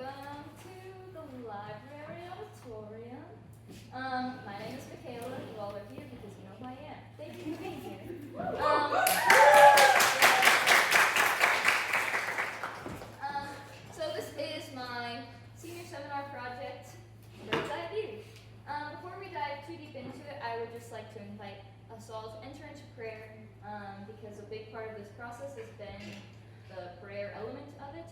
Welcome to the library auditorium. My name is Mikayla. You all are here because you know who I am. Thank you for being here. So this is my senior seminar project, Bird's Eye View. Before we dive too deep into it, I would just like to invite us all to enter into prayer because a big part of this process has been the prayer element of it.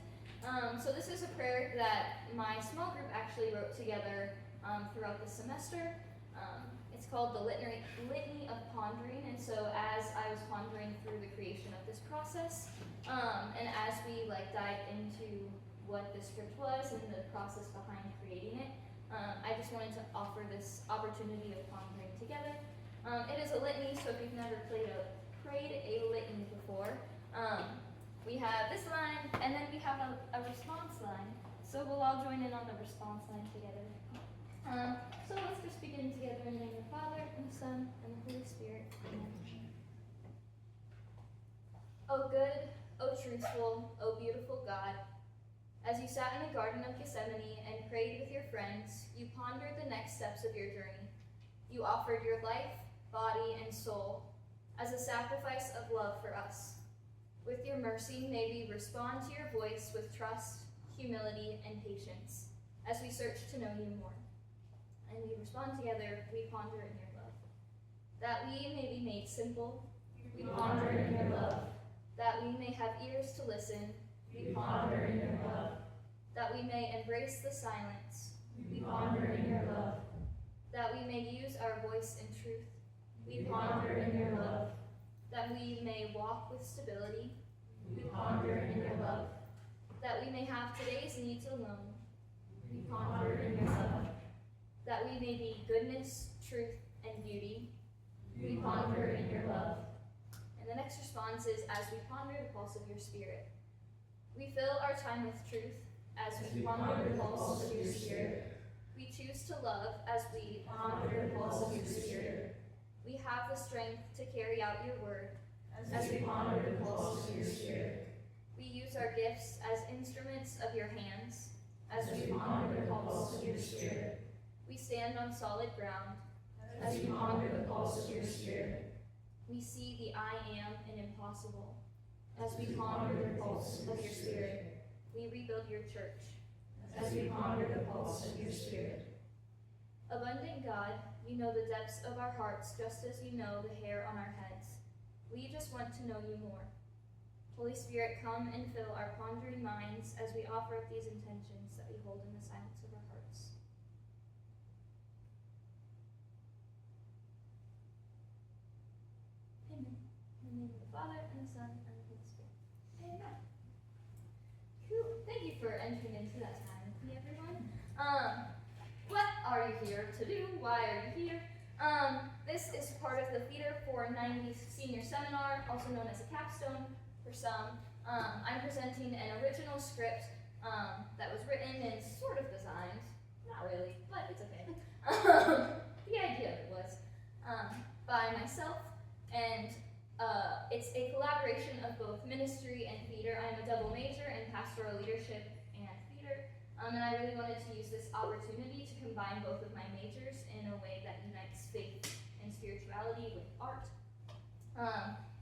So this is a prayer that my small group actually wrote together throughout the semester. It's called the Litany of Pondering, and so as I was pondering through the creation of this process, and as we dive into what the script was and the process behind creating it, I just wanted to offer this opportunity of pondering together. It is a litany, so if you've never prayed a litany before, we have this line, and then we have a response line. So we'll all join in on the response line together. So let's just begin together in the name of the Father, and the Son, and the Holy Spirit. Amen. O good, O truthful, O beautiful God, as you sat in the Garden of Gethsemane and prayed with your friends, you pondered the next steps of your journey. You offered your life, body, and soul as a sacrifice of love for us. With your mercy, may we respond to your voice with trust, humility, and patience as we search to know you more. And we respond together, we ponder in your love. That we may be made simple, we ponder in your love. That we may have ears to listen, we ponder in your love. That we may embrace the silence, we ponder in your love. That we may use our voice in truth, we ponder in your love. That we may walk with stability, we ponder in your love. That we may have today's needs alone, we ponder in your love. That we may be goodness, truth, and beauty, we ponder in your love. And the next response is, as we ponder the pulse of your spirit. We fill our time with truth, as we ponder the pulse of your spirit. We choose to love, as we ponder the pulse of your spirit. We have the strength to carry out your word, as we ponder the pulse of your spirit. We use our gifts as instruments of your hands, as we ponder the pulse of your spirit. We stand on solid ground, as we ponder the pulse of your spirit. We see the I am in impossible, as we ponder the pulse of your spirit. We rebuild your church, as we ponder the pulse of your spirit. Abundant God, you know the depths of our hearts just as you know the hair on our heads. We just want to know you more. Holy Spirit, come and fill our pondering minds as we offer up these intentions that we hold in the silence of our hearts. Amen. In the name of the Father, and the Son, and the Holy Spirit. Amen. Cool. Thank you for entering into that time with me, everyone. What are you here to do? Why are you here? This is part of the Theater for 90 Senior Seminar, also known as a Capstone for some. I'm presenting an original script that was written and sort of designed, not really, but it's okay. The idea of it was by myself, and it's a collaboration of both ministry and theater. I'm a double major in pastoral leadership and theater. And I really wanted to use this opportunity to combine both of my majors in a way that unites faith and spirituality with art.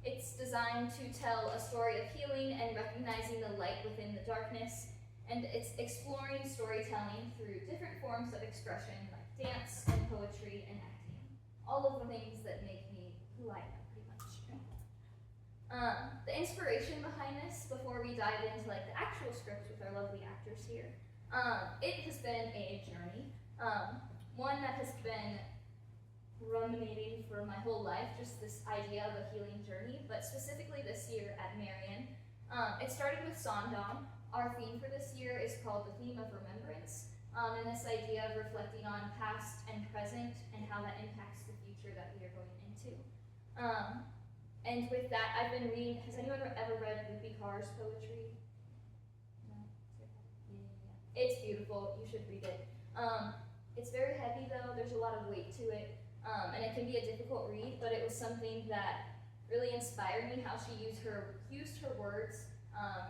It's designed to tell a story of healing and recognizing the light within the darkness, and it's exploring storytelling through different forms of expression like dance and poetry and acting. All of the things that make me who I am, pretty much. The inspiration behind this, before we dive into the actual script with our lovely actors here, it has been a journey, one that has been ruminating for my whole life, just this idea of a healing journey, but specifically this year at Marian. It started with Sondom. Our theme for this year is called the Theme of Remembrance, and this idea of reflecting on past and present and how that impacts the future that we are going into. And with that, I've been reading, has anyone ever read Rupi Kaur's poetry? It's beautiful, you should read it. It's very heavy though, there's a lot of weight to it, and it can be a difficult read, but it was something that really inspired me, how she used her words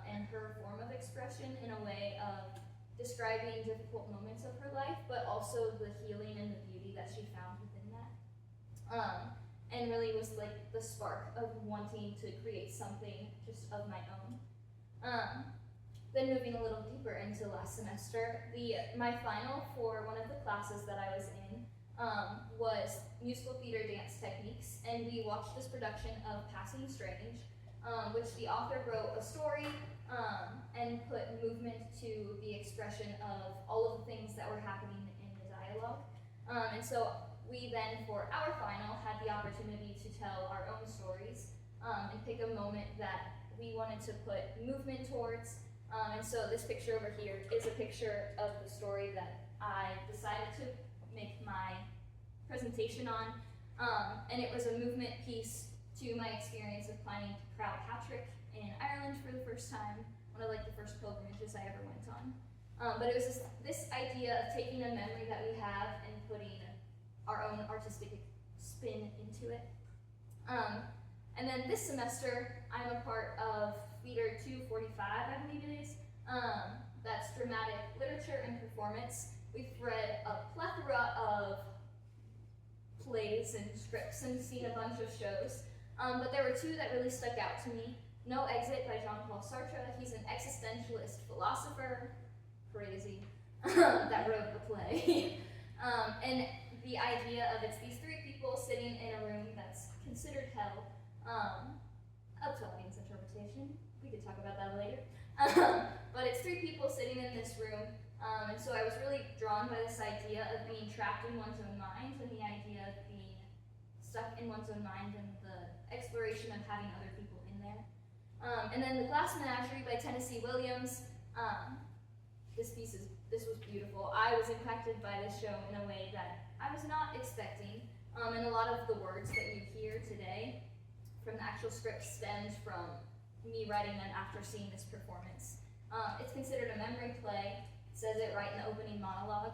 and her form of expression in a way of describing difficult moments of her life, but also the healing and the beauty that she found within that. And really was like the spark of wanting to create something just of my own. Then moving a little deeper into last semester, my final for one of the classes that I was in was musical theater dance techniques, and we watched this production of Passing Strange, which the author wrote a story and put movement to the expression of all of the things that were happening in the dialogue. And so we then, for our final, had the opportunity to tell our own stories and pick a moment that we wanted to put movement towards. And so this picture over here is a picture of the story that I decided to make my presentation on. And it was a movement piece to my experience of climbing Croagh Patrick in Ireland for the first time, one of like the first pilgrimages I ever went on. But it was this idea of taking a memory that we have and putting our own artistic spin into it. And then this semester, I'm a part of Theater 245, I believe it is. That's dramatic literature and performance. We've read a plethora of plays and scripts and seen a bunch of shows. But there were two that really stuck out to me. No Exit by Jean-Paul Sartre. He's an existentialist philosopher, crazy, that wrote the play. And the idea of it's these three people sitting in a room that's considered hell, up to audience interpretation. We could talk about that later. But it's three people sitting in this room, and so I was really drawn by this idea of being trapped in one's own mind and the idea of being stuck in one's own mind and the exploration of having other people in there. And then The Glass Menagerie by Tennessee Williams. This was beautiful. I was impacted by this show in a way that I was not expecting, and a lot of the words that you hear today from the actual script stemmed from me writing them after seeing this performance. It's considered a memory play. It says it right in the opening monologue.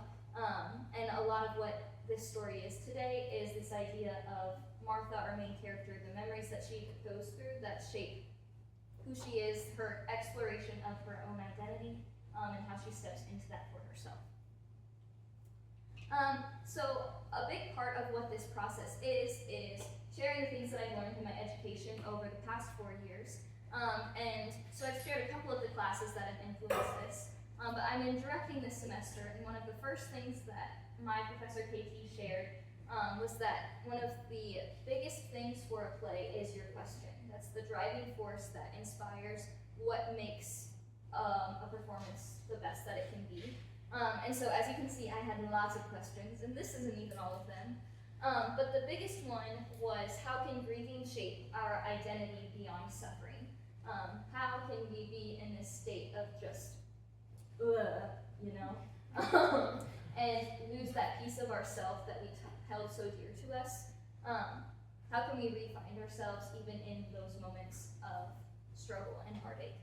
And a lot of what this story is today is this idea of Martha, our main character, the memories that she goes through that shape who she is, her exploration of her own identity, and how she steps into that for herself. So a big part of what this process is sharing the things that I've learned in my education over the past 4 years. And so I've shared a couple of the classes that have influenced this, but I'm in directing this semester, and one of the first things that my professor KT shared was that one of the biggest things for a play is your question. That's the driving force that inspires what makes a performance the best that it can be. And so as you can see, I had lots of questions, and this isn't even all of them. But the biggest one was, how can grieving shape our identity beyond suffering? How can we be in this state of just, and lose that piece of ourself that we held so dear to us? How can we re-find ourselves even in those moments of struggle and heartache?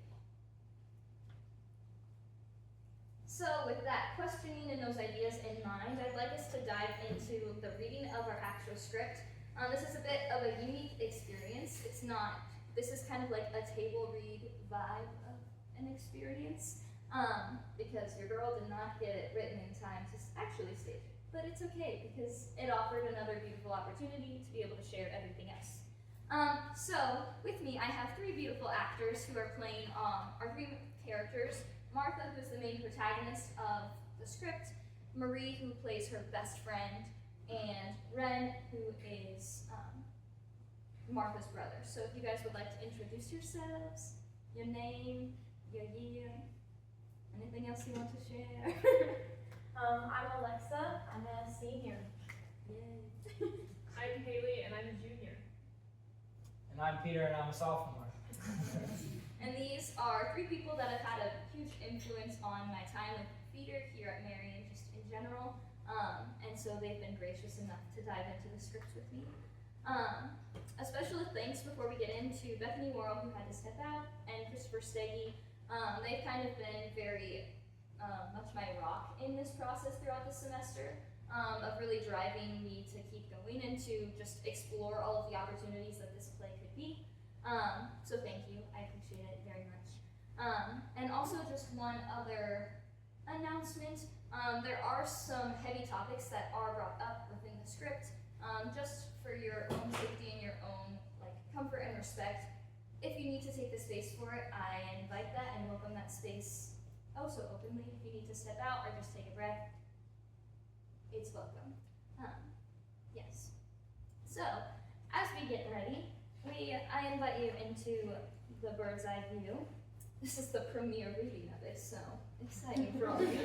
So with that questioning and those ideas in mind, I'd like us to dive into the reading of our actual script. This is a bit of a unique experience. This is kind of like a table read vibe of an experience, because your girl did not get it written in time to actually stage it. But it's okay, because it offered another beautiful opportunity to be able to share everything else. So with me, I have three beautiful actors who are playing our three characters. Martha, who's the main protagonist of the script, Marie, who plays her best friend, and Ren, who is Martha's brother. So if you guys would like to introduce yourselves, your name, your year, anything else you want to share? I'm Alexa. I'm a senior. Yay. I'm Haley, and I'm a junior. And I'm Peter, and I'm a sophomore. And these are three people that have had a huge influence on my time with theater here at Marian, just in general. And so they've been gracious enough to dive into the script with me. A special thanks before we get into Bethany Worrell, who had to step out, and Christopher Steggy. They've kind of been very much my rock in this process throughout the semester, of really driving me to keep going and to just explore all of the opportunities that this play could be. So thank you, I appreciate it very much. And also just one other announcement. There are some heavy topics that are brought up within the script, just for your own safety and your own comfort and respect. If you need to take the space for it, I invite that and welcome that space so openly. If you need to step out or just take a breath, it's welcome. Yes. So, as we get ready, I invite you into the bird's eye view. This is the premiere reading of it, so exciting for all of you.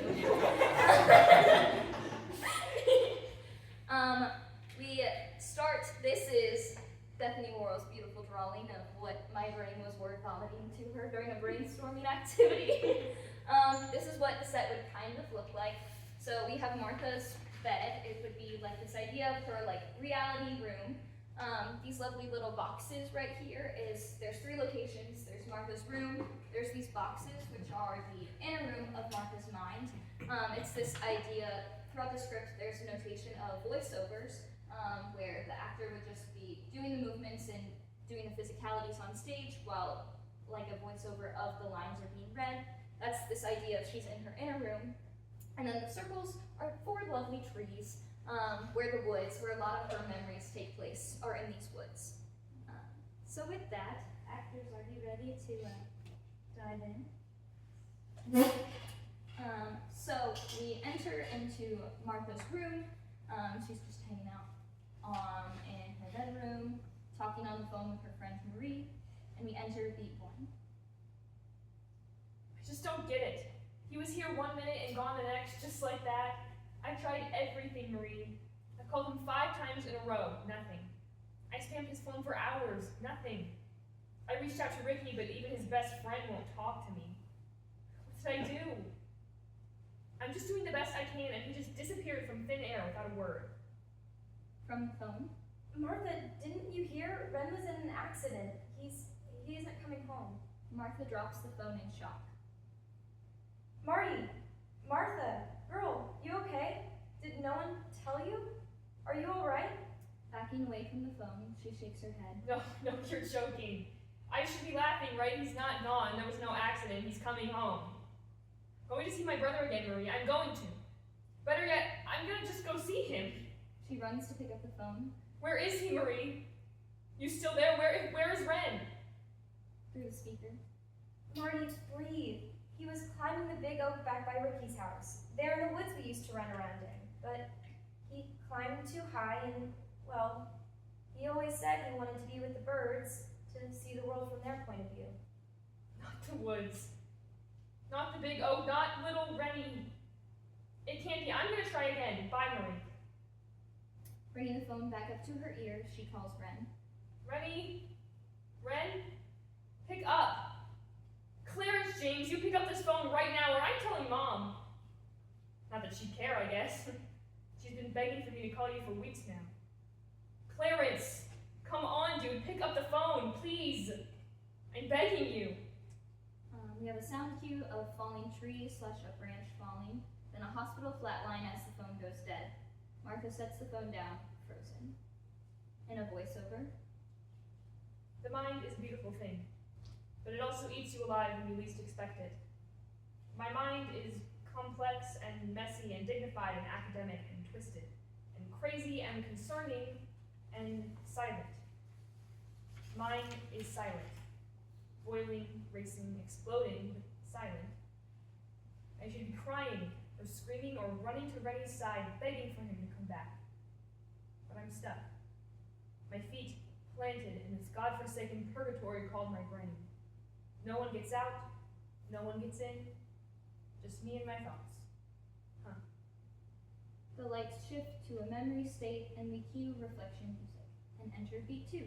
We start, this is Bethany Worrell's beautiful drawing of what my brain was word vomiting to her during a brainstorming activity. This is what the set would kind of look like. So we have Martha's bed. It would be like this idea of her reality room. These lovely little boxes right here there's 3 locations. There's Martha's room, there's these boxes, which are the inner room of Martha's mind. It's this idea, throughout the script, there's a notation of voiceovers, where the actor would just be doing the movements and doing the physicalities on stage while a voiceover of the lines are being read. That's this idea of she's in her inner room. And then the circles are 4 lovely trees, where the woods, where a lot of her memories take place, are in these woods. So with that, actors, are you ready to dive in? So we enter into Martha's room. She's just hanging out in her bedroom, talking on the phone with her friend Marie, and we enter beat 1. I just don't get it. He was here 1 minute and gone the next, just like that. I tried everything, Marie. I called him 5 times in a row, nothing. I spammed his phone for hours, nothing. I reached out to Ricky, but even his best friend won't talk to me. What did I do? I'm just doing the best I can, and he just disappeared from thin air without a word. From the phone? Martha, didn't you hear? Ren was in an accident. He isn't coming home. Martha drops the phone in shock. Martha, girl, you okay? Did no one tell you? Are you alright? Backing away from the phone, she shakes her head. No, you're joking. I should be laughing, right? He's not gone. There was no accident. He's coming home. I'm going to see my brother again, Marie. I'm going to. Better yet, I'm going to just go see him. She runs to pick up the phone. Where is he, Marie? You still there? Where is Ren? Through the speaker. Marty, breathe. He was climbing the big oak back by Ricky's house. There in the woods we used to run around in. But he climbed too high and, well, he always said he wanted to be with the birds, to see the world from their point of view. Not the woods. Not the big oak, not little Rennie. It can't be. I'm going to try again. Bye, Marie. Bringing the phone back up to her ear, she calls Ren. Rennie? Ren? Pick up. Clarence James, you pick up this phone right now or I'm telling Mom. Not that she'd care, I guess. She's been begging for me to call you for weeks now. Clarence, come on, dude. Pick up the phone, please. I'm begging you. We have a sound cue of falling trees / a branch falling, then a hospital flatline as the phone goes dead. Martha sets the phone down, frozen. In a voiceover. The mind is a beautiful thing, but it also eats you alive when you least expect it. My mind is complex and messy and dignified and academic and twisted and crazy and concerning and silent. Mine is silent. Boiling, racing, exploding, but silent. I should be crying or screaming or running to Rennie's side, begging for him to come back. But I'm stuck. My feet planted in this godforsaken purgatory called my brain. No one gets out, no one gets in, just me and my thoughts. The lights shift to a memory state and we cue reflection music and enter beat 2.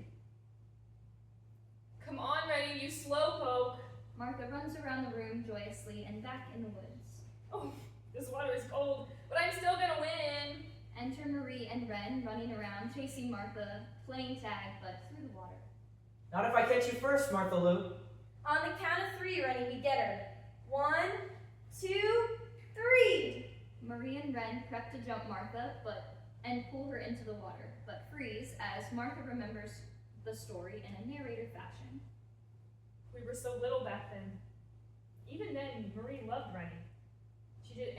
Come on, Rennie, you slowpoke. Martha runs around the room joyously and back in the woods. Oh, this water is cold, but I'm still gonna win. Enter Marie and Ren running around, chasing Martha, playing tag, but through the water. Not if I catch you first, Martha Lou. On the count of 3, Rennie, we get her. 1, 2, 3. Marie and Ren prep to jump Martha and pull her into the water, but freeze as Martha remembers the story in a narrator fashion. We were so little back then. Even then, Marie loved Rennie. She did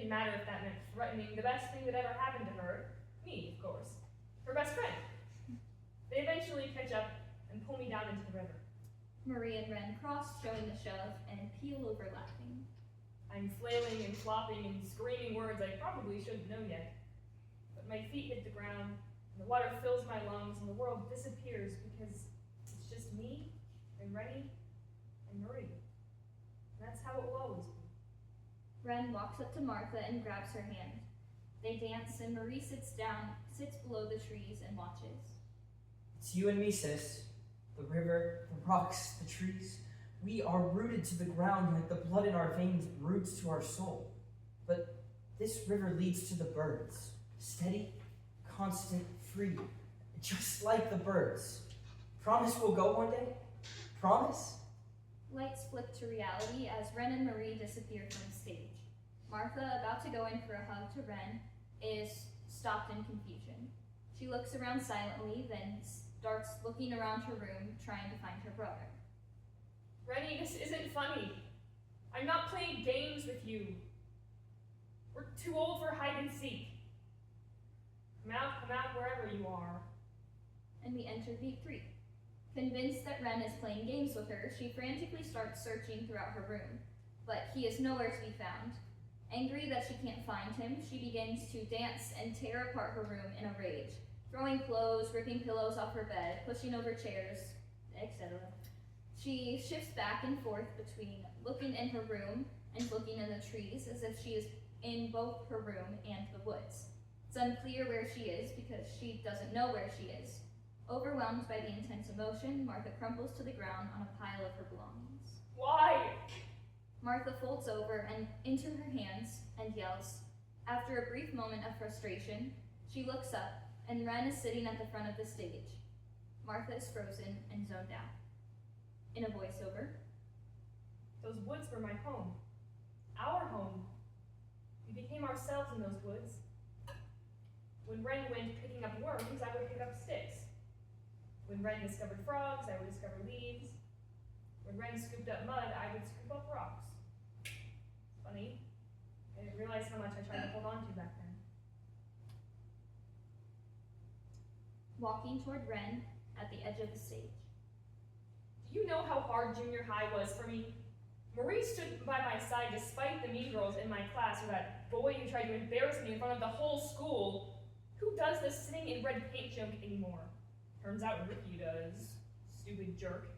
didn't matter if that meant threatening the best thing that ever happened to her, me, of course, her best friend. They eventually catch up and pull me down into the river. Marie and Ren cross, showing the shove, and peel over laughing. I'm flailing and flopping and screaming words I probably shouldn't know yet. But my feet hit the ground, and the water fills my lungs, and the world disappears because it's just me, and Rennie, and Marie. And that's how it will always be. Ren walks up to Martha and grabs her hand. They dance, and Marie sits below the trees and watches. It's you and me, sis. The river, the rocks, the trees. We are rooted to the ground like the blood in our veins roots to our soul. But this river leads to the birds. Steady, constant, free. Just like the birds. Promise we'll go one day? Promise? Lights flick to reality as Ren and Marie disappear from the stage. Martha, about to go in for a hug to Ren, is stopped in confusion. She looks around silently, then starts looking around her room, trying to find her brother. Rennie, this isn't funny. I'm not playing games with you. We're too old for hide and seek. Come out wherever you are. And we enter beat 3. Convinced that Ren is playing games with her, she frantically starts searching throughout her room, but he is nowhere to be found. Angry that she can't find him, she begins to dance and tear apart her room in a rage, throwing clothes, ripping pillows off her bed, pushing over chairs, etc. She shifts back and forth between looking in her room and looking in the trees as if she is in both her room and the woods. It's unclear where she is because she doesn't know where she is. Overwhelmed by the intense emotion, Martha crumples to the ground on a pile of her belongings. Why? Martha folds over and into her hands and yells. After a brief moment of frustration, she looks up, and Ren is sitting at the front of the stage. Martha is frozen and zoned out. In a voiceover, Those woods were my home. Our home. We became ourselves in those woods. When Ren went picking up worms, I would pick up sticks. When Ren discovered frogs, I would discover leaves. When Ren scooped up mud, I would scoop up rocks. Funny. I didn't realize how much I tried to hold on to back then. walking toward Ren at the edge of the stage. Do you know how hard junior high was for me? Marie stood by my side despite the mean girls in my class, or that boy who tried to embarrass me in front of the whole school. Who does this sitting in red paint joke anymore? Turns out Ricky does. Stupid jerk.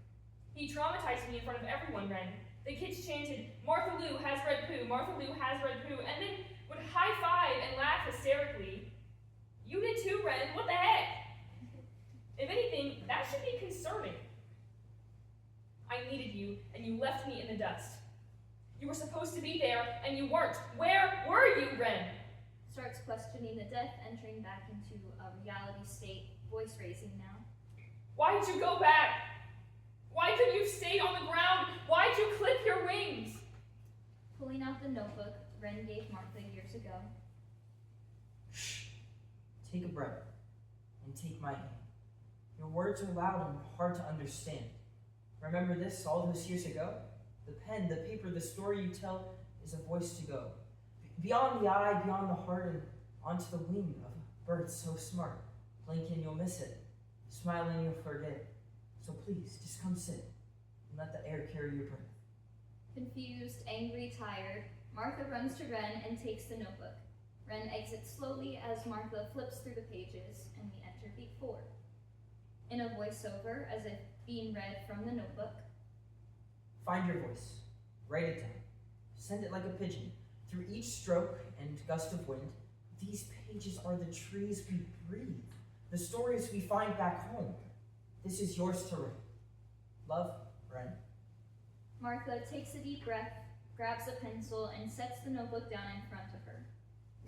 He traumatized me in front of everyone, Ren. The kids chanted, "Martha Lou has red poo, Martha Lou has red poo," and then would high-five and laugh hysterically. You did too, Ren. What the heck? If anything, that should be concerning. I needed you, and you left me in the dust. You were supposed to be there, and you weren't. Where were you, Ren? Starts questioning the death, entering back into a reality state, voice raising now. Why'd you go back? Why couldn't you stay on the ground? Why'd you clip your wings? Pulling out the notebook Ren gave Martha years ago. Shh. Take a breath and take my hand. Your words are loud and hard to understand. Remember this all those years ago? The pen, the paper, the story you tell is a voice to go. Beyond the eye, beyond the heart, and onto the wing of a bird so smart. Blink and you'll miss it. Smile and you'll forget. So please, just come sit and let the air carry your breath. Confused, angry, tired, Martha runs to Ren and takes the notebook. Ren exits slowly as Martha flips through the pages, and we enter beat 4. In a voiceover, as if being read from the notebook. Find your voice. Write it down. Send it like a pigeon. Through each stroke and gust of wind, these pages are the trees we breathe, the stories we find back home. This is yours to write. Love, Ren. Martha takes a deep breath, grabs a pencil, and sets the notebook down in front of her.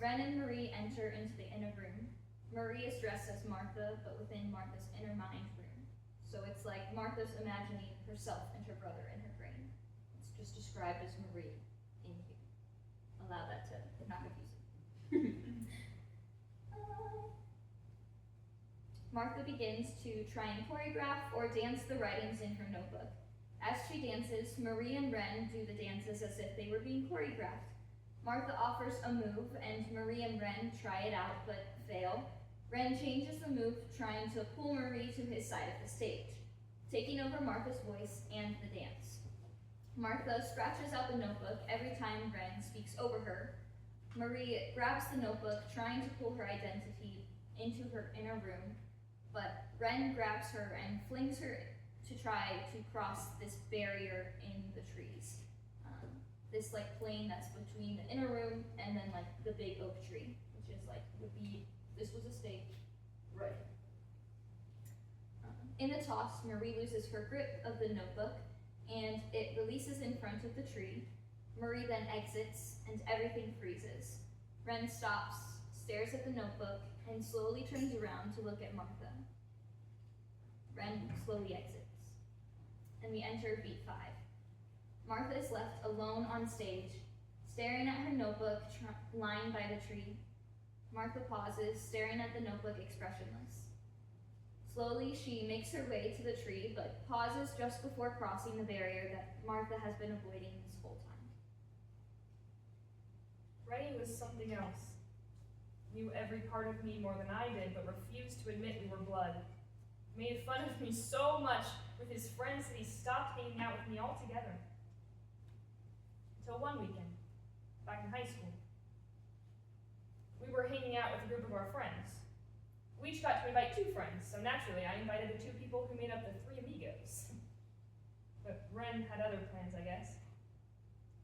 Ren and Marie enter into the inner room. Marie is dressed as Martha, but within Martha's inner mind room. So it's like Martha's imagining herself and her brother in her brain. It's just described as Marie in here. Allow that to not confuse it. Martha begins to try and choreograph or dance the writings in her notebook. As she dances, Marie and Ren do the dances as if they were being choreographed. Martha offers a move, and Marie and Ren try it out but fail. Ren changes the move, trying to pull Marie to his side of the stage, taking over Martha's voice and the dance. Martha scratches out the notebook every time Ren speaks over her. Marie grabs the notebook, trying to pull her identity into her inner room, but Ren grabs her and flings her to try to cross this barrier in the trees. This plain that's between the inner room and then the big oak tree, which is this was a stage. Right. In the toss, Marie loses her grip of the notebook and it releases in front of the tree. Marie then exits and everything freezes. Ren stops, stares at the notebook, and slowly turns around to look at Martha. Ren slowly exits, and we enter beat 5. Martha is left alone on stage, staring at her notebook lying by the tree. Martha pauses, staring at the notebook expressionless. Slowly, she makes her way to the tree, but pauses just before crossing the barrier that Martha has been avoiding this whole time. Rennie was something else. Knew every part of me more than I did, but refused to admit we were blood. Made fun of me so much with his friends that he stopped hanging out with me altogether. Until one weekend, back in high school. We were hanging out with a group of our friends. We each got to invite 2 friends, so naturally I invited the 2 people who made up the 3 amigos. But Ren had other plans, I guess.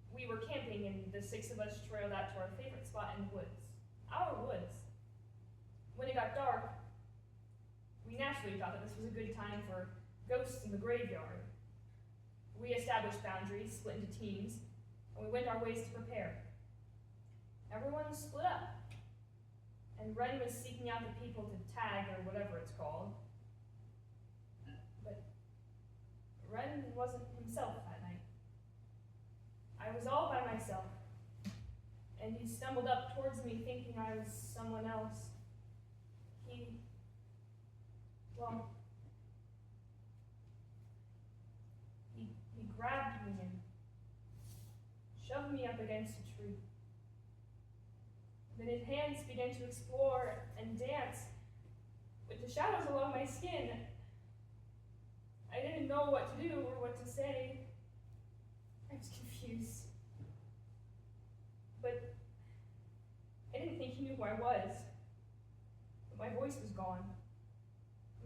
We were camping and the 6 of us trailed out to our favorite spot in the woods. Our woods. When it got dark, we naturally thought that this was a good time for ghosts in the graveyard. We established boundaries, split into teams, and we went our ways to prepare. Everyone split up, and Ren was seeking out the people to tag, or whatever it's called. But Ren wasn't himself that night. I was all by myself, and he stumbled up towards me thinking I was someone else. He grabbed me and shoved me up against a tree. Then his hands began to explore and dance with the shadows along my skin. I didn't know what to do or what to say. I was confused. But I didn't think he knew who I was. But my voice was gone.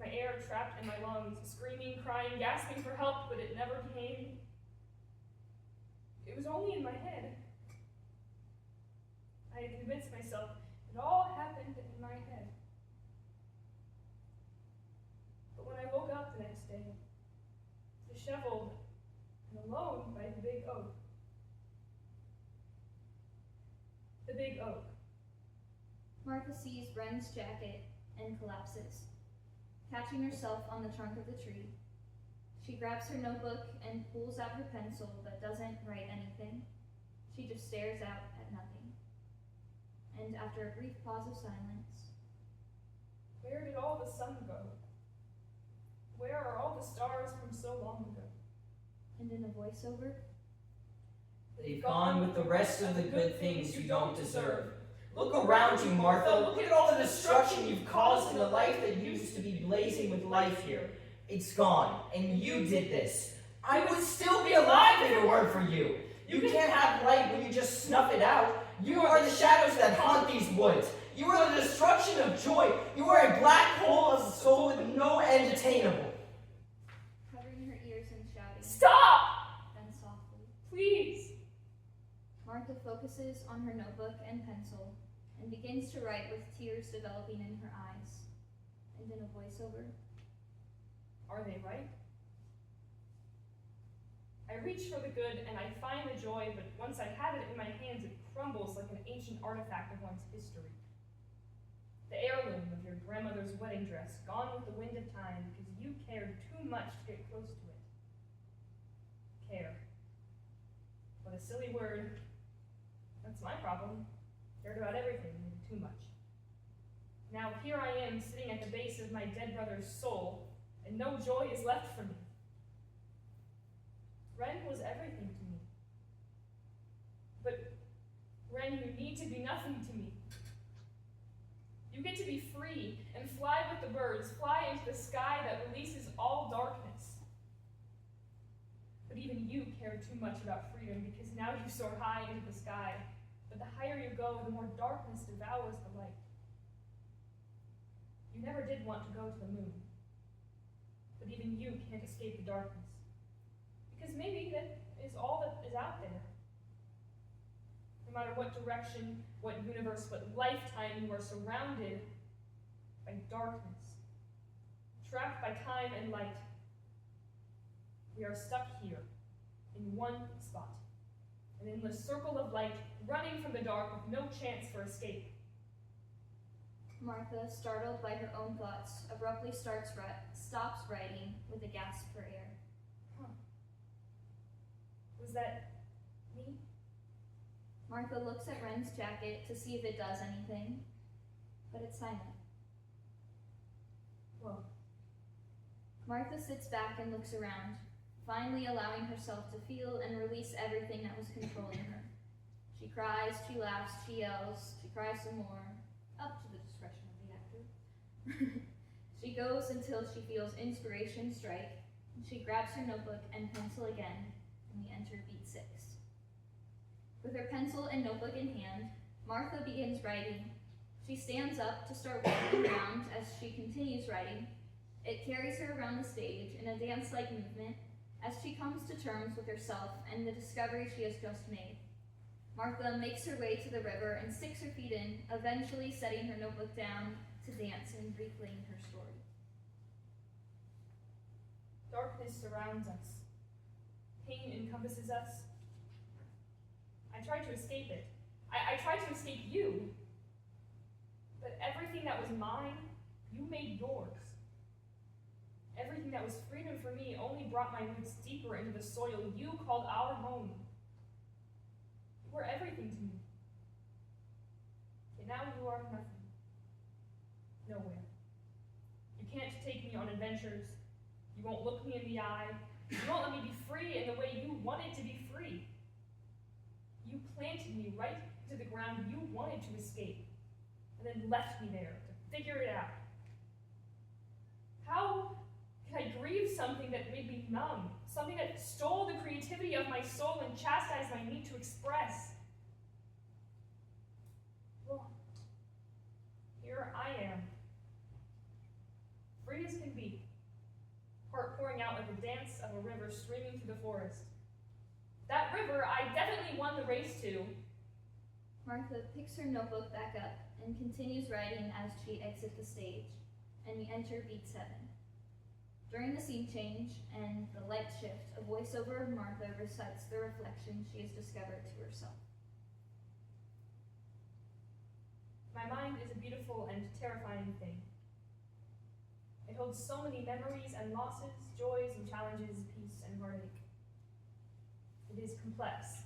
My air trapped in my lungs, screaming, crying, gasping for help, but it never came. It was only in my head. I had convinced myself it all happened in my head. But when I woke up the next day, disheveled and alone by the big oak. The big oak. Martha sees Ren's jacket and collapses, catching herself on the trunk of the tree. She grabs her notebook and pulls out her pencil, but doesn't write anything. She just stares out at nothing. And after a brief pause of silence, where did all the sun go? Where are all the stars from so long ago? And in a voiceover, They've gone with the rest of the good things you don't deserve. Look around you, Martha. Look at all the destruction you've caused in the life that used to be blazing with life here. It's gone, and you did this. I would still be alive if it weren't for you. You can't have light when you just snuff it out. You are the shadows that haunt these woods. You are the destruction of joy. You are a black hole of soul with no end attainable. covering her ears and shouting, Stop! then softly. Please! Martha focuses on her notebook and pencil and begins to write with tears developing in her eyes. And in a voiceover, Are they right? I reach for the good and I find the joy, but once I have it in my hands, it crumbles like an ancient artifact of one's history. The heirloom of your grandmother's wedding dress, gone with the wind of time because you cared too much to get close to it. Care. What a silly word. That's my problem. Cared about everything, too much. Now here I am, sitting at the base of my dead brother's soul, and no joy is left for me. Ren was everything to me. But Ren when you need to be nothing to me. You get to be free and fly with the birds, fly into the sky that releases all darkness. But even you care too much about freedom because now you soar high into the sky. But the higher you go, the more darkness devours the light. You never did want to go to the moon. But even you can't escape the darkness. Because maybe that is all that is out there. No matter what direction, what universe, what lifetime, you are surrounded by darkness. Trapped by time and light. We are stuck here, in one spot. And in the circle of light, running from the dark with no chance for escape. Martha, startled by her own thoughts, abruptly stops writing with a gasp for air. Was that me? Martha looks at Ren's jacket to see if it does anything, but it's silent. Whoa. Martha sits back and looks around, finally allowing herself to feel and release everything that was controlling her. She cries, she laughs, she yells, she cries some more, up to the discretion of the actor. She goes until she feels inspiration strike. She grabs her notebook and pencil again, and we enter beat 6. With her pencil and notebook in hand, Martha begins writing. She stands up to start walking around as she continues writing. It carries her around the stage in a dance-like movement as she comes to terms with herself and the discovery she has just made. Martha makes her way to the river and sticks her feet in, eventually setting her notebook down to dance and reclaim her story. Darkness surrounds us. Pain encompasses us. I tried to escape it. I tried to escape you. But everything that was mine, you made yours. Everything that was freedom for me only brought my roots deeper into the soil you called our home. You were everything to me. And now you are nothing. Nowhere. You can't take me on adventures. You won't look me in the eye. You won't let me be free in the way you wanted to be free. You planted me right into the ground you wanted to escape, and then left me there to figure it out. How could I grieve something that made me numb? Something that stole the creativity of my soul and chastised my need to express? Well, here I am. Free as can be. Heart pouring out like the dance of a river streaming through the forest. That river I definitely won the race to. Martha picks her notebook back up and continues writing as she exits the stage, and we enter beat 7. During the scene change and the light shift, a voiceover of Martha recites the reflection she has discovered to herself. My mind is a beautiful and terrifying thing. It holds so many memories and losses, joys and challenges, peace and heartache. It is complex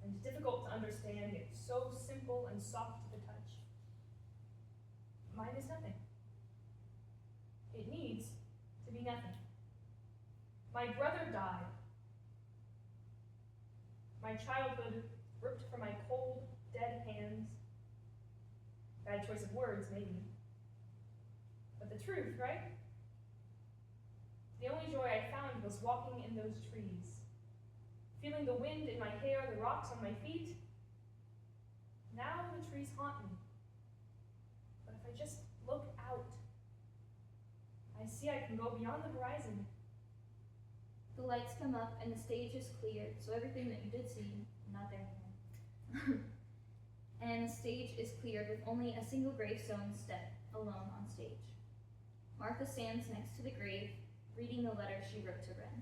and difficult to understand, yet so simple and soft to the touch. Mine is nothing. It needs to be nothing. My brother died. My childhood ripped from my cold, dead hands. Bad choice of words, maybe. But the truth, right? The only joy I found was walking in those trees, feeling the wind in my hair, the rocks on my feet. Now the trees haunt me. But if I just look out, I see I can go beyond the horizon. The lights come up and the stage is cleared, so everything that you did see, not there anymore. And the stage is cleared with only a single gravestone step alone on stage. Martha stands next to the grave, reading the letter she wrote to Ren.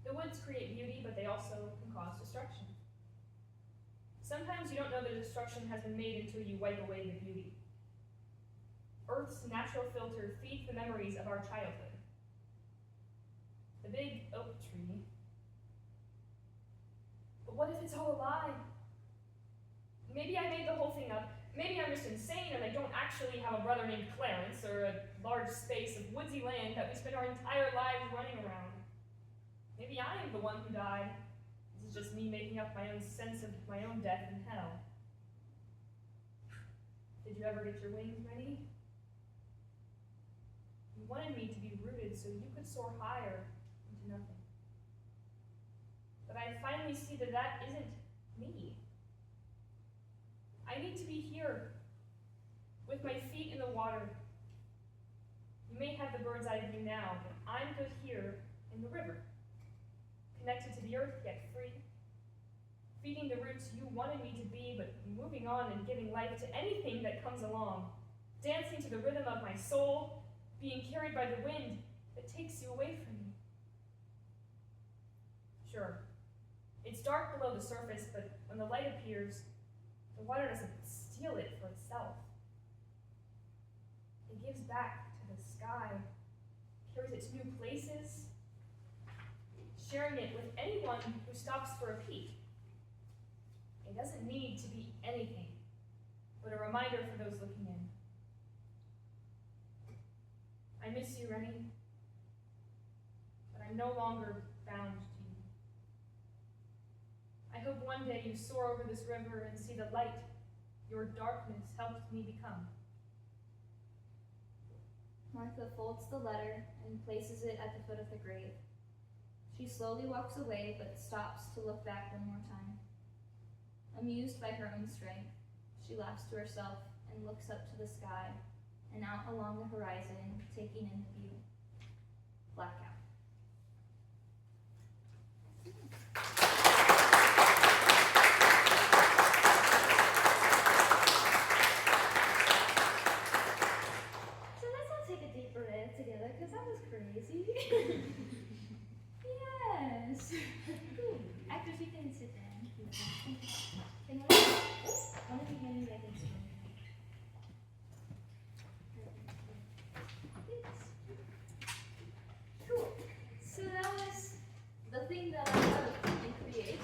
The woods create beauty, but they also can cause destruction. Sometimes you don't know the destruction has been made until you wipe away the beauty. Earth's natural filter feeds the memories of our childhood. The big oak tree. But what if it's all a lie? Maybe I made the whole thing up. Maybe I'm just insane and I don't actually have a brother named Clarence or a large space of woodsy land that we spent our entire lives running around. Maybe I am the one who died. This is just me making up up my own sense of my own death and hell. Did you ever get your wings ready? You wanted me to be rooted so you could soar higher into nothing. But I finally see that that isn't me. I need to be here, with my feet in the water. You may have the bird's eye view now, but I'm good here in the river, connected to the earth yet free, feeding the roots you wanted me to be, but moving on and giving life to anything that comes along, dancing to the rhythm of my soul, being carried by the wind that takes you away from me. Sure, it's dark below the surface, but when the light appears, the water doesn't steal it for itself. It gives back to the sky, carries it to new places, sharing it with anyone who stops for a peek. It doesn't need to be anything, but a reminder for those looking in. I miss you, Rennie, but I'm no longer bound to you. I hope one day you soar over this river and see the light your darkness helped me become. Martha folds the letter and places it at the foot of the grave. She slowly walks away, but stops to look back one more time. Amused by her own strength, she laughs to herself and looks up to the sky and out along the horizon, taking in the view. Blackout. So let's all take a deep breath together, because that was crazy. Yes. Cool. Actors, you can sit down. Can one of you hand me that instrument? Cool. So that was the thing that I love and create.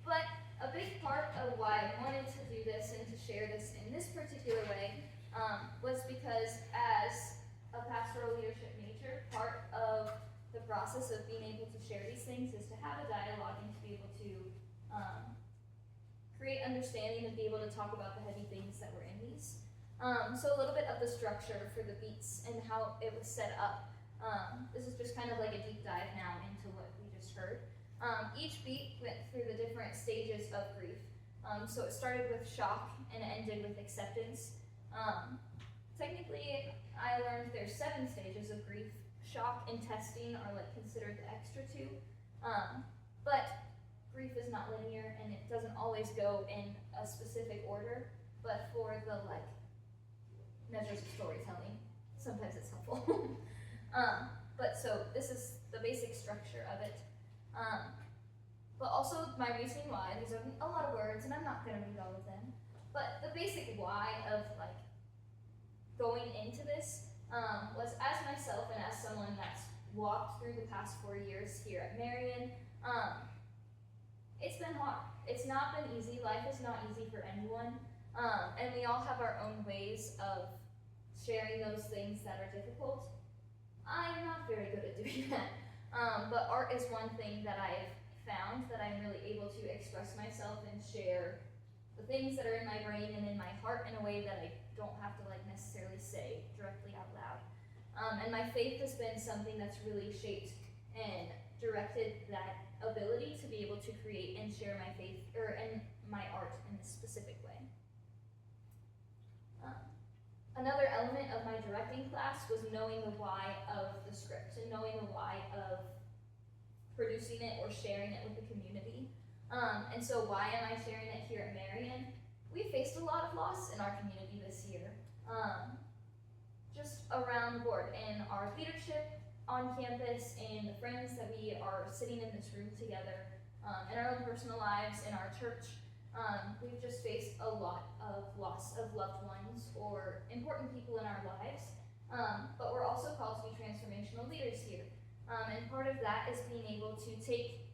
But a big part of why I wanted to do this and to share this in this particular way was because as a pastoral leadership major, part of the process of being able to share these things is to have a dialogue and to be able to create understanding and be able to talk about the heavy things that were in these. So a little bit of the structure for the beats and how it was set up. This is just kind of like a deep dive now into what we just heard. Each beat went through the different stages of grief. So it started with shock and it ended with acceptance. Technically, I learned there's 7 stages of grief. Shock and testing are like considered the extra 2. But grief is not linear and it doesn't always go in a specific order, but for the like measures of storytelling, sometimes it's helpful. But so this is the basic structure of it. But also my reasoning why, these are a lot of words and I'm not gonna read all of them, but the basic why of like going into this was as myself and as someone that's walked through the past 4 years here at Marian, it's been hard. It's not been easy. Life is not easy for anyone. And we all have our own ways of sharing those things that are difficult. I'm not very good at doing that. But art is one thing that I've found that I'm really able to express myself and share the things that are in my brain and in my heart in a way that I don't have to like necessarily say directly out loud. And my faith has been something that's really shaped and directed that ability to be able to create and share my faith and my art in a specific way. Another element of my directing class was knowing the why of the script and knowing the why of producing it or sharing it with the community. And so why am I sharing it here at Marian? We faced a lot of loss in our community this year. Just around the board, in our leadership on campus, in the friends that we are sitting in this room together, in our own personal lives, in our church. We've just faced a lot of loss of loved ones or important people in our lives. But we're also called to be transformational leaders here. And part of that is being able to take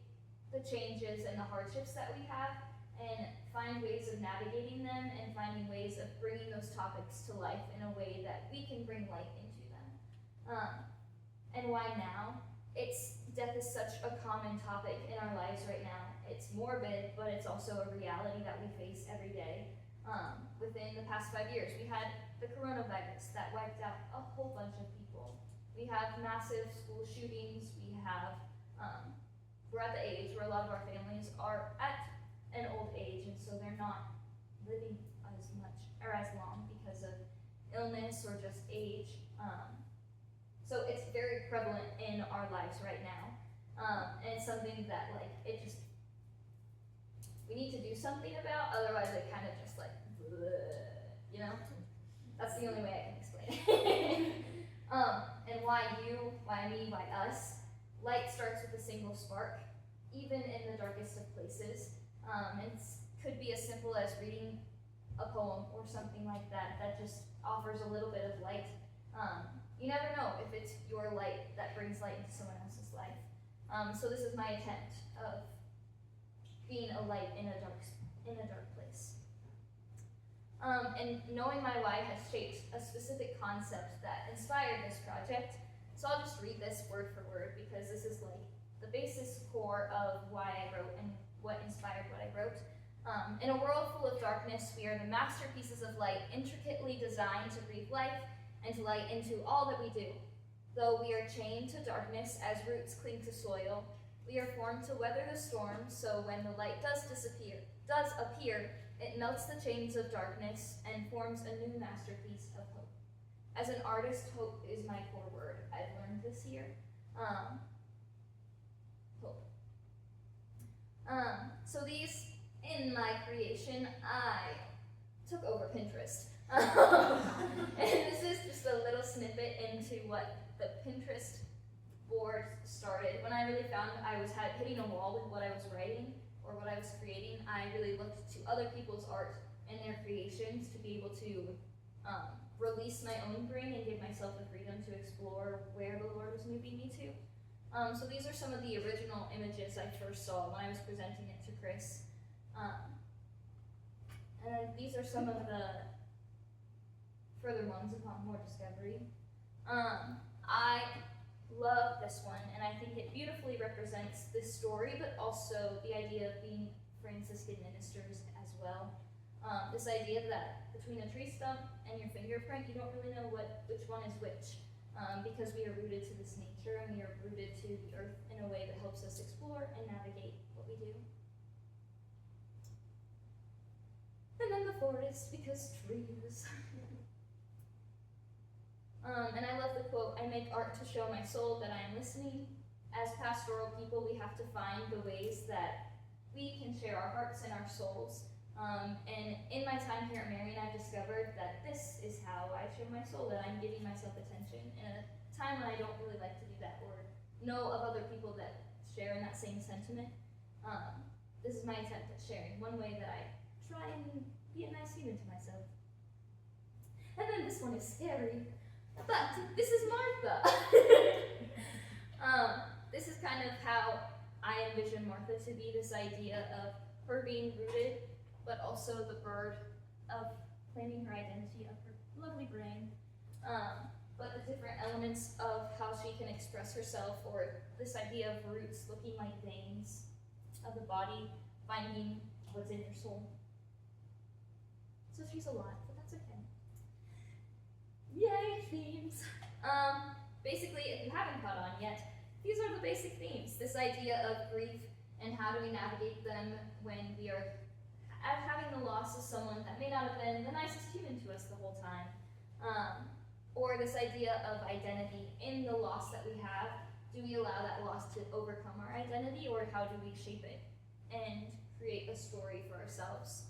the changes and the hardships that we have and find ways of navigating them and finding ways of bringing those topics to life in a way that we can bring light into them. And why now? death is such a common topic in our lives right now. It's morbid, but it's also a reality that we face every day. Within the past 5 years, we had the coronavirus that wiped out a whole bunch of people. We have massive school shootings. We're at the age where a lot of our families are at an old age, and so they're not living as much or as long because of illness or just age. So it's very prevalent in our lives right now, and it's something that we need to do something about. Otherwise, it kind of just that's the only way I can explain it. And why me, why us? Light starts with a single spark, even in the darkest of places. It could be as simple as reading a poem or something like that just offers a little bit of light. You never know if it's your light that brings light into someone else's life. So this is my attempt of being a light in a dark place. And knowing my why has shaped a specific concept that inspired this project. So I'll just read this word for word because this is the basis core of why I wrote and what inspired what I wrote. In a world full of darkness, we are the masterpieces of light, intricately designed to breathe life and to light into all that we do. Though we are chained to darkness as roots cling to soil, we are formed to weather the storm, so when the light does appear, it melts the chains of darkness and forms a new masterpiece of hope. As an artist, hope is my core word I've learned this year. Hope. So these, in my creation, I took over Pinterest. And this is just a little snippet into what the Pinterest board started. When I really found I was hitting a wall with what I was writing or what I was creating, I really looked to other people's art and their creations to be able to release my own brain and give myself the freedom to explore where the Lord was moving me to. So these are some of the original images I first saw when I was presenting it to Chris. And then these are some of the further ones upon more discovery. I love this one, and I think it beautifully represents this story, but also the idea of being Franciscan ministers as well. This idea that between a tree stump and your fingerprint, you don't really know which one is which, because we are rooted to this nature and we are rooted to the earth in a way that helps us explore and navigate what we do. And then the forest, because trees. And I love the quote, "I make art to show my soul that I am listening." As pastoral people, we have to find the ways that we can share our hearts and our souls. And in my time here at Marian, I've discovered that this is how I show my soul, that I'm giving myself attention in a time when I don't really like to do that or know of other people that share in that same sentiment. This is my attempt at sharing, one way that I try and be a nice human to myself. And then this one is scary. But this is Martha. This is kind of how I envision Martha to be, this idea of her being rooted, but also the bird of claiming her identity of her lovely brain. But the different elements of how she can express herself, or this idea of roots looking like veins of the body, finding what's in her soul. So she's a lot, but that's okay. Yay, themes. Basically, if you haven't caught on yet, these are the basic themes. This idea of grief and how do we navigate them when we are having the loss of someone that may not have been the nicest human to us the whole time. Or this idea of identity in the loss that we have. Do we allow that loss to overcome our identity, or how do we shape it and create a story for ourselves?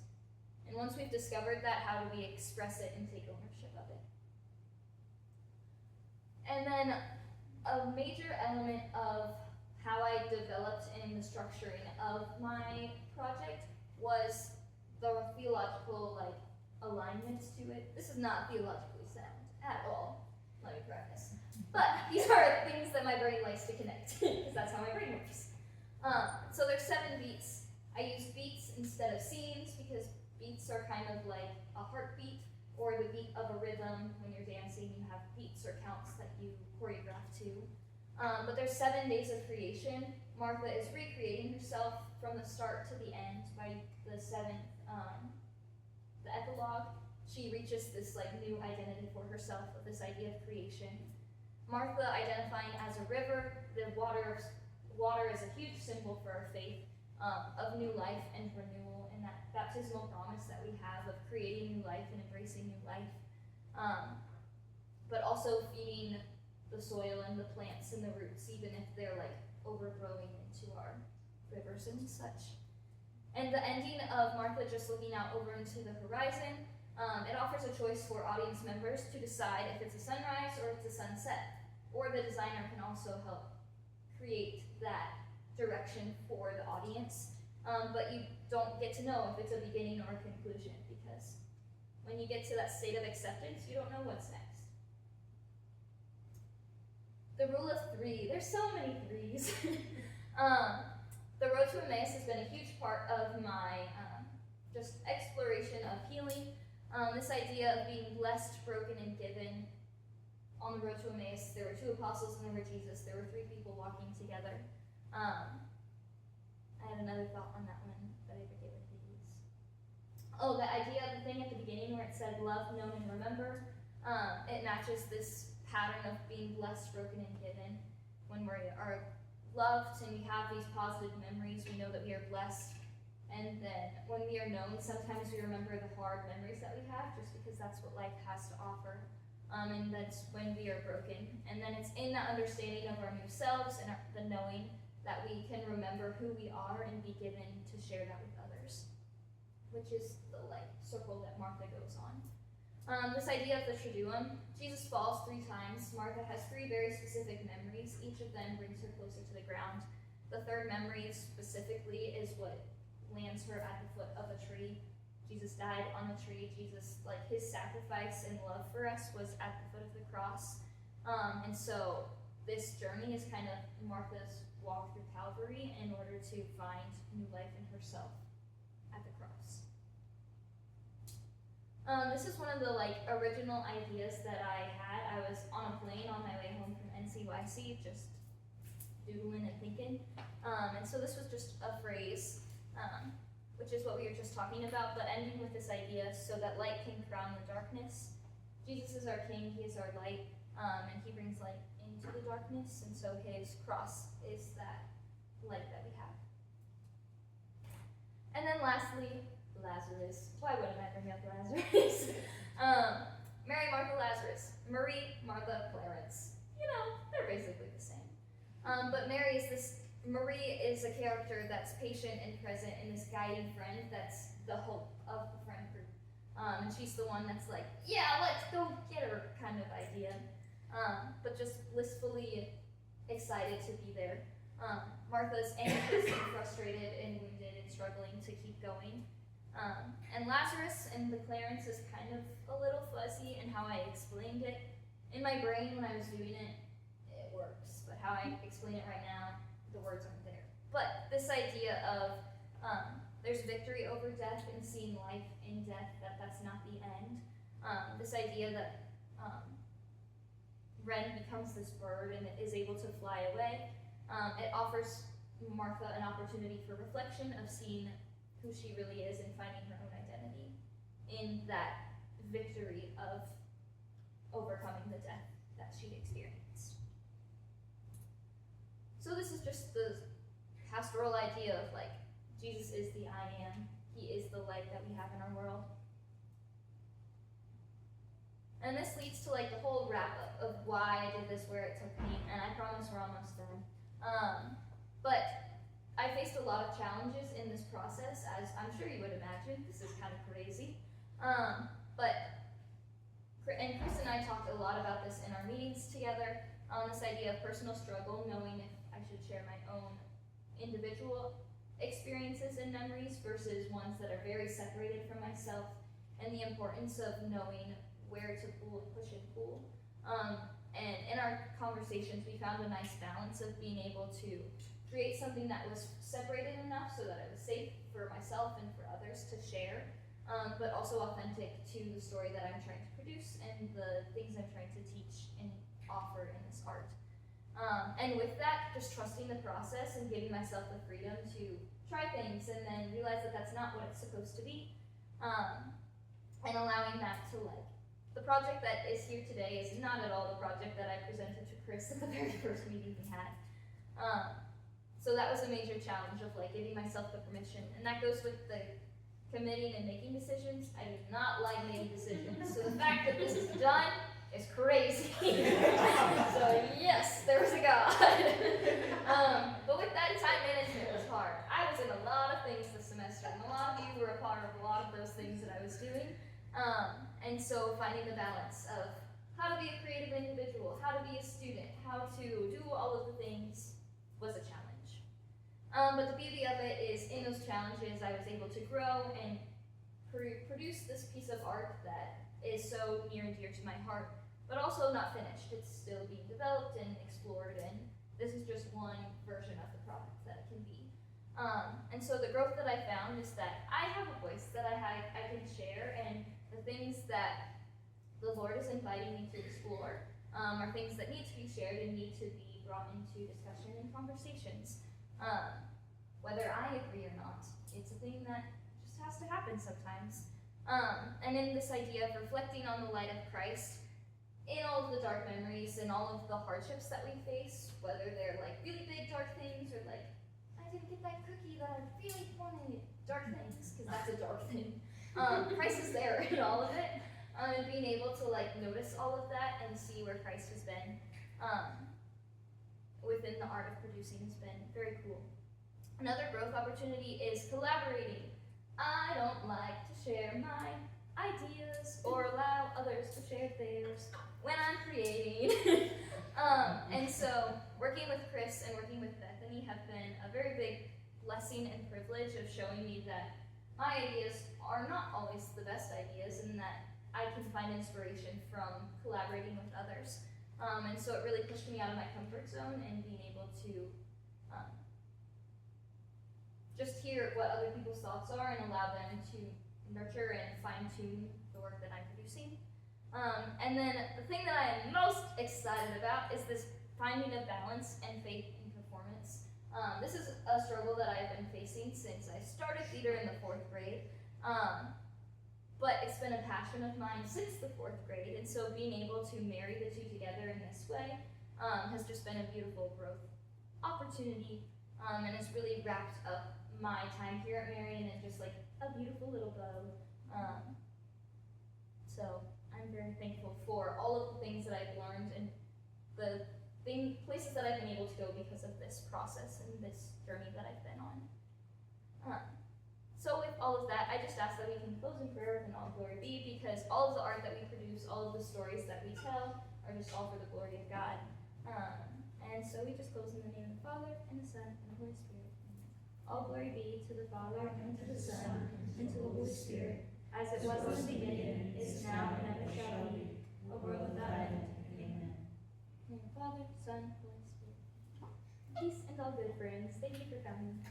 And once we've discovered that, how do we express it and take ownership of it? And then a major element of how I developed in the structuring of my project was the theological alignments to it. This is not theologically sound at all, let me preface. But these are things that my brain likes to connect, because that's how my brain works. So there's 7 beats. I use beats instead of scenes, because beats are kind of like a heartbeat, or the beat of a rhythm. When you're dancing, you have beats or counts that you choreograph to. But there's 7 days of creation. Martha is recreating herself from the start to the end. By the 7th, the epilogue, she reaches this like new identity for herself of this idea of creation. Martha identifying as a river, the water is a huge symbol for our faith of new life and renewal, and that baptismal promise that we have of creating new life and embracing new life. But also feeding the soil and the plants and the roots, even if they're like overgrowing into our rivers and such. And the ending of Martha just looking out over into the horizon, it offers a choice for audience members to decide if it's a sunrise or it's a sunset. Or the designer can also help create that direction for the audience. But you don't get to know if it's a beginning or a conclusion, because when you get to that state of acceptance, you don't know what's next. The rule of 3, there's so many 3s. The road to Emmaus has been a huge part of my just exploration of healing. This idea of being blessed, broken, and given. On the road to Emmaus, there were 2 apostles and there were Jesus. There were 3 people walking together. I had another thought on that one, but I forget what it is. Oh, the idea of the thing at the beginning where it said love, known, and remember. It matches this pattern of being blessed, broken, and given. When we are loved and we have these positive memories, we know that we are blessed. And then when we are known, sometimes we remember the hard memories that we have just because that's what life has to offer. And that's when we are broken. And then it's in that understanding of our new selves and the knowing that we can remember who we are and be given to share that with others, which is the like circle that Martha goes on. This idea of the Triduum, Jesus falls 3 times. Martha has 3 very specific memories. Each of them brings her closer to the ground. The 3rd memory specifically is what lands her at the foot of a tree. Jesus died on a tree. Jesus, like his sacrifice and love for us was at the foot of the cross. And so this journey is kind of Martha's walk through Calvary in order to find new life in herself at the cross. This is one of the like original ideas that I had. I was on a plane on my way home from NCYC, just doodling and thinking. And so this was just a phrase, which is what we were just talking about, but ending with this idea so that light can crown the darkness. Jesus is our King, he is our light, and he brings light into the darkness, and so his cross is that light that we have. And then lastly, Lazarus. Why wouldn't I bring up Lazarus? Mary, Martha, Lazarus. Marie, Martha, Clarence. You know, they're basically the same. But Marie is a character that's patient and present and this guiding friend that's the hope of the friend group. And she's the one that's like, yeah, let's go get her kind of idea. But just blissfully excited to be there. Martha's anxious and frustrated and wounded and struggling to keep going. And Lazarus and the Clarence is kind of a little fuzzy in how I explained it. In my brain when I was doing it, it works. But how I explain it right now, the words aren't there. But this idea of there's victory over death and seeing life in death, that's not the end. This idea that Wren becomes this bird and it is able to fly away. It offers Martha an opportunity for reflection of seeing who she really is and finding her own identity in that victory of overcoming the death that she experienced. So this is just the pastoral idea of like, Jesus is the I am. He is the light that we have in our world. And this leads to like the whole wrap up of why I did this, where it took me, and I promise we're almost done. But I faced a lot of challenges in this process, as I'm sure you would imagine. This is kind of crazy. And Chris and I talked a lot about this in our meetings together, this idea of personal struggle, knowing if I should share my own individual experiences and memories versus ones that are very separated from myself, and the importance of knowing where to pull and push and pull. And in our conversations, we found a nice balance of being able to create something that was separated enough so that it was safe for myself and for others to share, but also authentic to the story that I'm trying to produce and the things I'm trying to teach and offer in this art. And with that, just trusting the process and giving myself the freedom to try things and then realize that that's not what it's supposed to be. And allowing that to the project that is here today is not at all the project that I presented to Chris at the very first meeting we had. So that was a major challenge of giving myself the permission, and that goes with the committing and making decisions. I do not like making decisions, so the fact that this is done is crazy. So yes, there was a God. But with that, time management was hard. I was in a lot of things this semester, and a lot of you were a part of a lot of those things that I was doing. And so finding the balance of how to be a creative individual, how to be a student, how to do all of the things was a challenge. But the beauty of it is in those challenges, I was able to grow and produce this piece of art that is so near and dear to my heart, but also not finished. It's still being developed and explored, and this is just one version of the product that it can be. And so the growth that I found is that I have a voice that I can share, and the things that the Lord is inviting me to explore are things that need to be shared and need to be brought into discussion and conversations. Whether I agree or not, it's a thing that just has to happen sometimes. And in this idea of reflecting on the light of Christ, in all of the dark memories and all of the hardships that we face, whether they're really big dark things or I didn't get that cookie that I really wanted, dark things, because that's a dark thing. Christ is there in all of it, and being able to notice all of that and see where Christ has been within the art of producing has been very cool. Another growth opportunity is collaborating. I don't like to share my ideas or allow others to share theirs when I'm creating. And so working with Chris and working with Bethany have been a very big blessing and privilege of showing me that my ideas are not always the best ideas and that I can find inspiration from collaborating with others. And so it really pushed me out of my comfort zone and being able to just hear what other people's thoughts are and allow them to nurture and fine-tune the work that I'm producing. And then the thing that I am most excited about is this finding a balance and faith in performance. This is a struggle that I have been facing since I started theater in the 4th grade. But it's been a passion of mine since the 4th grade, and so being able to marry the two together in this way has just been a beautiful growth opportunity, and it's really wrapped up my time here at Marian in just a beautiful little bow. So I'm very thankful for all of the things that I've learned and the places that I've been able to go because of this process and this journey that I've been on. So with all of that, I just ask that we can close in prayer with an all glory be, because all of the art that we produce, all of the stories that we tell are just all for the glory of God. And so we just close in the name of the Father, and the Son, and the Holy Spirit. Amen. All glory be to the Father, and to the Son, and to the Holy Spirit, as it was in the beginning, is now, and ever shall be, a world without end. Amen. In the name of the Father, Son, Holy Spirit. Peace and all good, friends. Thank you for coming.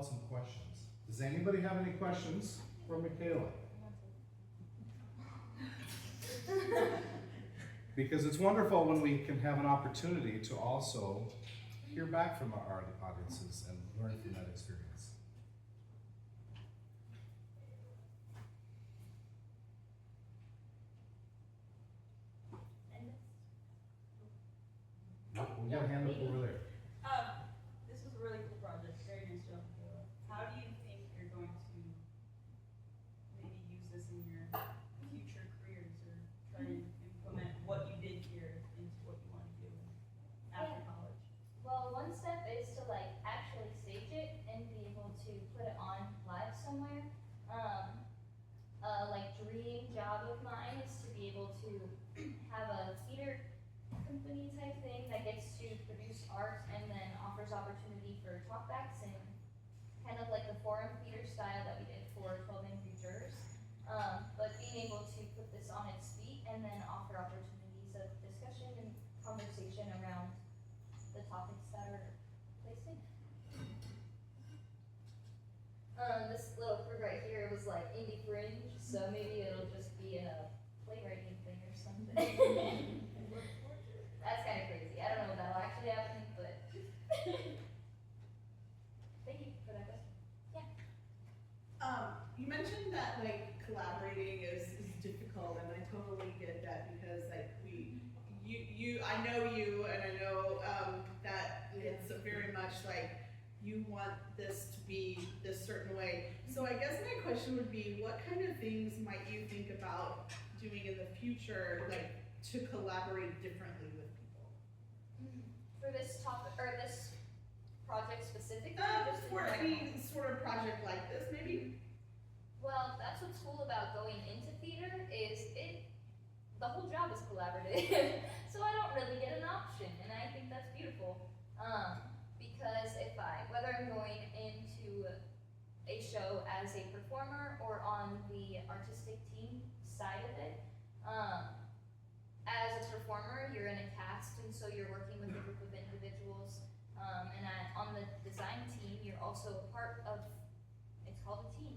Some questions. Does anybody have any questions for Mikayla? Because it's wonderful when we can have an opportunity to also hear back from our audiences and learn from that experience. We got a hand up over there. This was a really cool project. Very nice job. How do you think you're going to maybe use this in your future careers, or try and implement what you did here into what you want to do after college? Well, one step is to actually stage it and be able to put it on live somewhere. Dream job of mine is to be able to have a theater company type thing that gets to produce art and then offers opportunity for talkbacks and kind of the forum theater style that we did for 12 Angry Jurors. But being able to put this on its feet and then offer opportunities of discussion and conversation around the topics that are placed in. This little quiz right here was like indie fringe, so maybe it'll just be in a playwriting thing or something. That's kind of crazy. I don't know if that'll actually happen, but thank you for that question. You mentioned that like collaborating is difficult, and I totally get that because like I know you, and I know that it's a very much like you want this to be this certain way. So I guess my question would be, what kind of things might you think about doing in the future, like to collaborate differently with people? For this topic or this project specifically, or just in For general? any sort of project like this, maybe. Well, that's what's cool about going into theater is the whole job is collaborative. So I don't really get an option, and I think that's beautiful. Because whether I'm going into a show as a performer or on the artistic team side of it, as a performer, you're in a cast, and so you're working with a group of individuals. On the design team, you're also a part of, it's called a team.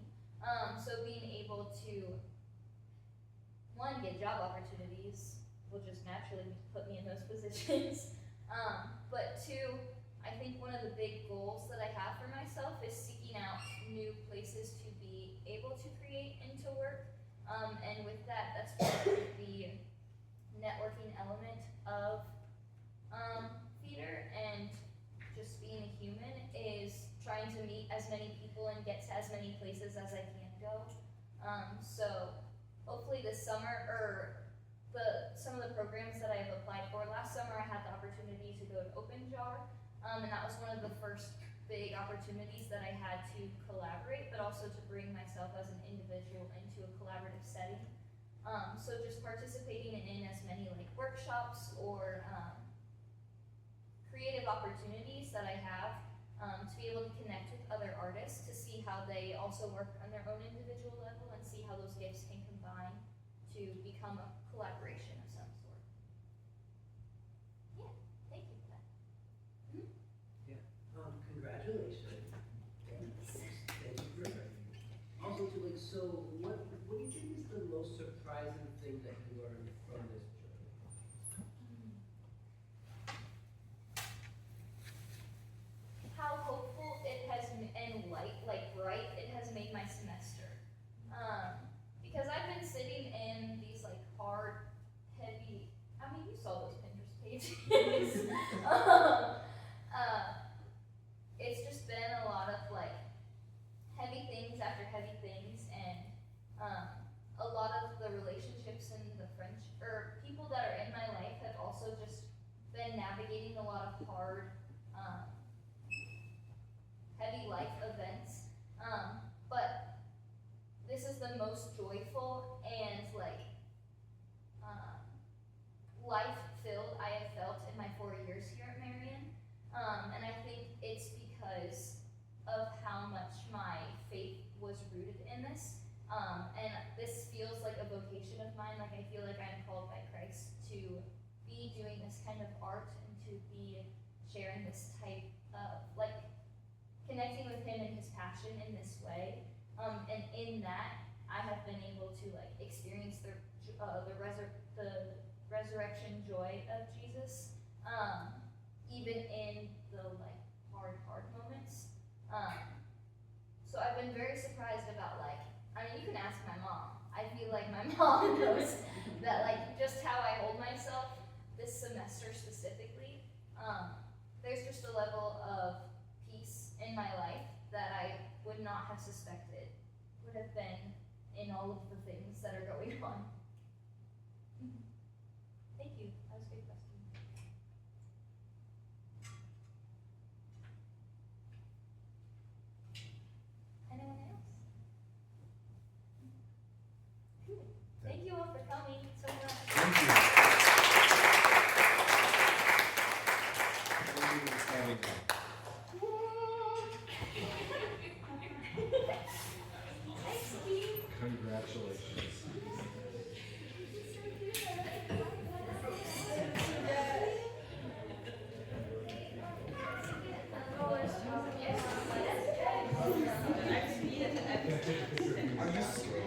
So being able to, one, get job opportunities will just naturally put me in those positions. But two, I think one of the big goals that I have for myself is seeking out new places to be able to create and to work. And with that, that's part of the networking element of theater, and just being a human is trying to meet as many people and get to as many places as I can go. So hopefully this summer, or some of the programs that I've applied for, last summer I had the opportunity to go to Open Jar, and that was one of the first big opportunities that I had to collaborate, but also to bring myself as an individual into a collaborative setting. So just participating in as many like workshops or creative opportunities that I have, to be able to connect with other artists, to see how they also work on their own individual level and see how those gifts can combine to become a collaboration of some sort. Yeah, thank you for that. Congratulations. Thank you for also to like, so what do you think is the most surprising thing that you learned from this journey? How hopeful it has and bright it has made my semester. Because I've been sitting in these like hard, heavy. I mean, you saw those Pinterest pages. It's just been a lot of like heavy things after heavy things, and a lot of the relationships and the people that are in my life have also just been navigating a lot of hard, heavy life events. But this is the most joyful and like life-filled I have felt in my 4 years here at Marian. And I think it's because of how much my faith was rooted in this. And this feels like a vocation of mine. Like I feel like I'm called by Christ to be doing this kind of art and to be sharing this type of like connecting with him and his passion in this way. And in that, I have been able to like experience the resurrection joy of Jesus, even in the like hard moments. So I've been very surprised about like, I mean, you can ask my mom. I feel like my mom knows that like just how I hold myself this semester specifically. There's just a level of peace in my life that I would not have suspected would have been in all of the things that are going on. Thank you. That was a good question. Anyone else? Thank you all for coming so much. Thank you. Standing up. Thanks, Steve. Congratulations. Are you